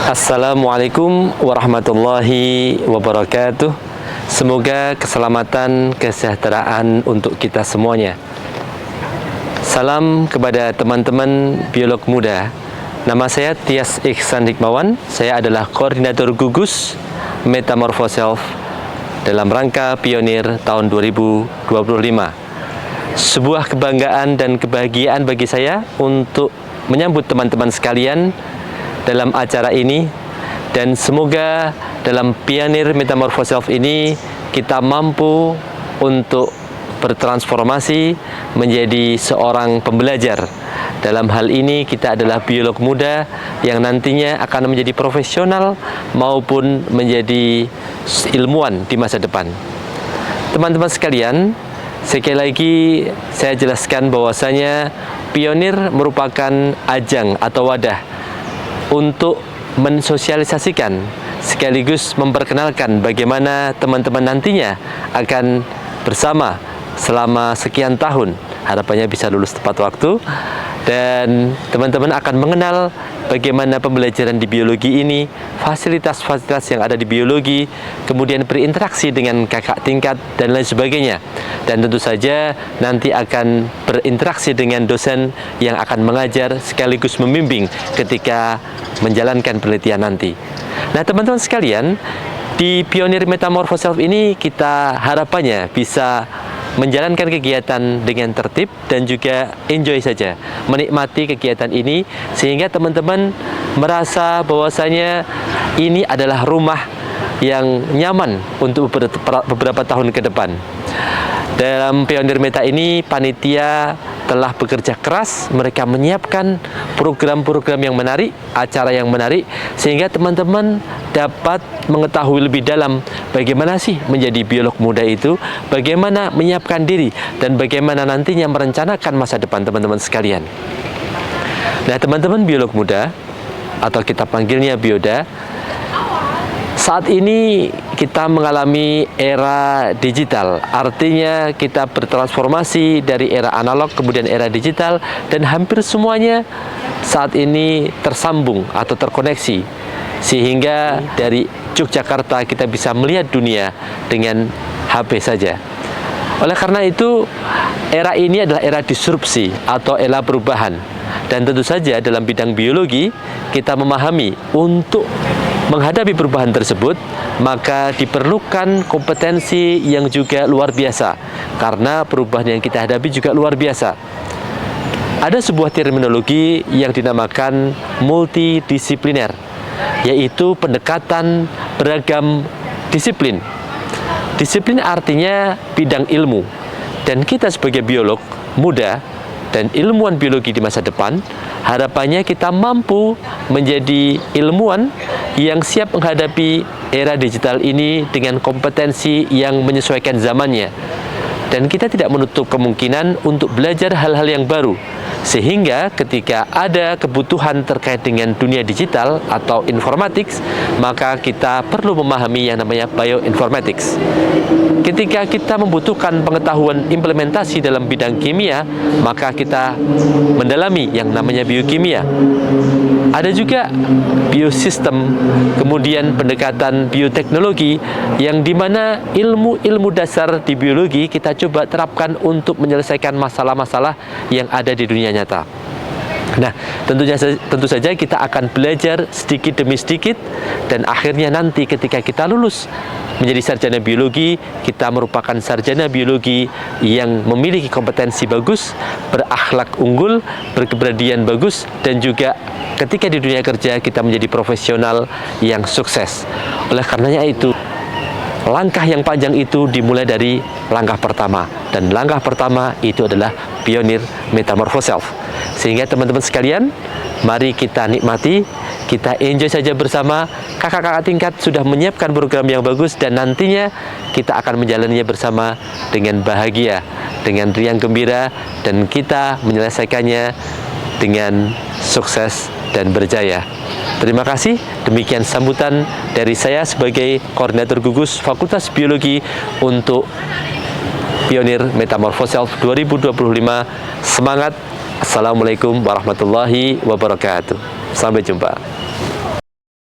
Assalamualaikum warahmatullahi wabarakatuh. Semoga keselamatan, kesejahteraan untuk kita semuanya. Salam kepada teman-teman biolog muda. Nama saya Tias Ihsan Hikmawan. Saya adalah koordinator gugus Metamorphoself dalam rangka Pionir tahun 2025. Sebuah kebanggaan dan kebahagiaan bagi saya untuk menyambut teman-teman sekalian dalam acara ini, dan semoga dalam Pionir Metamorphoself ini kita mampu untuk bertransformasi menjadi seorang pembelajar. Dalam hal ini kita adalah biolog muda yang nantinya akan menjadi profesional maupun menjadi ilmuwan di masa depan. Teman-teman sekalian, sekali lagi saya jelaskan bahwasanya Pionir merupakan ajang atau wadah untuk mensosialisasikan sekaligus memperkenalkan bagaimana teman-teman nantinya akan bersama selama sekian tahun. Harapannya bisa lulus tepat waktu dan teman-teman akan mengenal bagaimana pembelajaran di biologi ini, fasilitas-fasilitas yang ada di biologi, kemudian berinteraksi dengan kakak tingkat dan lain sebagainya. Dan tentu saja nanti akan berinteraksi dengan dosen yang akan mengajar sekaligus membimbing ketika menjalankan penelitian nanti. Nah, teman-teman sekalian, di Pionir Metamorphoself ini kita harapannya bisa menjalankan kegiatan dengan tertib dan juga enjoy saja, menikmati kegiatan ini sehingga teman-teman merasa bahwasanya ini adalah rumah yang nyaman untuk beberapa tahun ke depan. Dalam Pionir Meta ini panitia telah bekerja keras, mereka menyiapkan program-program yang menarik, acara yang menarik, sehingga teman-teman dapat mengetahui lebih dalam bagaimana sih menjadi biolog muda itu, bagaimana menyiapkan diri, dan bagaimana nantinya merencanakan masa depan teman-teman sekalian. Nah, teman-teman biolog muda, atau kita panggilnya bioda, saat ini kita mengalami era digital, artinya kita bertransformasi dari era analog kemudian era digital, dan hampir semuanya saat ini tersambung atau terkoneksi, sehingga dari Yogyakarta kita bisa melihat dunia dengan HP saja. Oleh karena itu, era ini adalah era disrupsi atau era perubahan, dan tentu saja dalam bidang biologi kita memahami untuk menghadapi perubahan tersebut, maka diperlukan kompetensi yang juga luar biasa, karena perubahan yang kita hadapi juga luar biasa. Ada sebuah terminologi yang dinamakan multidisipliner, yaitu pendekatan beragam disiplin. Disiplin artinya bidang ilmu, dan kita sebagai biolog muda dan ilmuwan biologi di masa depan, harapannya kita mampu menjadi ilmuwan yang siap menghadapi era digital ini dengan kompetensi yang menyesuaikan zamannya. Dan kita tidak menutup kemungkinan untuk belajar hal-hal yang baru, sehingga ketika ada kebutuhan terkait dengan dunia digital atau informatics, maka kita perlu memahami yang namanya bioinformatics. Ketika kita membutuhkan pengetahuan implementasi dalam bidang kimia, maka kita mendalami yang namanya biokimia. Ada juga biosistem, kemudian pendekatan bioteknologi, yang dimana ilmu-ilmu dasar di biologi kita coba terapkan untuk menyelesaikan masalah-masalah yang ada di dunia nyata. Nah, tentu saja kita akan belajar sedikit demi sedikit, dan akhirnya nanti ketika kita lulus menjadi sarjana biologi, kita merupakan sarjana biologi yang memiliki kompetensi bagus, berakhlak unggul, berkepribadian bagus, dan juga ketika di dunia kerja kita menjadi profesional yang sukses. Oleh karenanya itu, langkah yang panjang itu dimulai dari langkah pertama, dan langkah pertama itu adalah Pionir Metamorphoself. Sehingga teman-teman sekalian, mari kita nikmati, kita enjoy saja bersama. Kakak-kakak tingkat sudah menyiapkan program yang bagus, dan nantinya kita akan menjalaninya bersama dengan bahagia, dengan riang gembira, dan kita menyelesaikannya dengan sukses dan berjaya. Terima kasih. Demikian sambutan dari saya sebagai koordinator gugus Fakultas Biologi untuk Pionir Metamorphoself 2025. Semangat. Assalamualaikum warahmatullahi wabarakatuh. Sampai jumpa.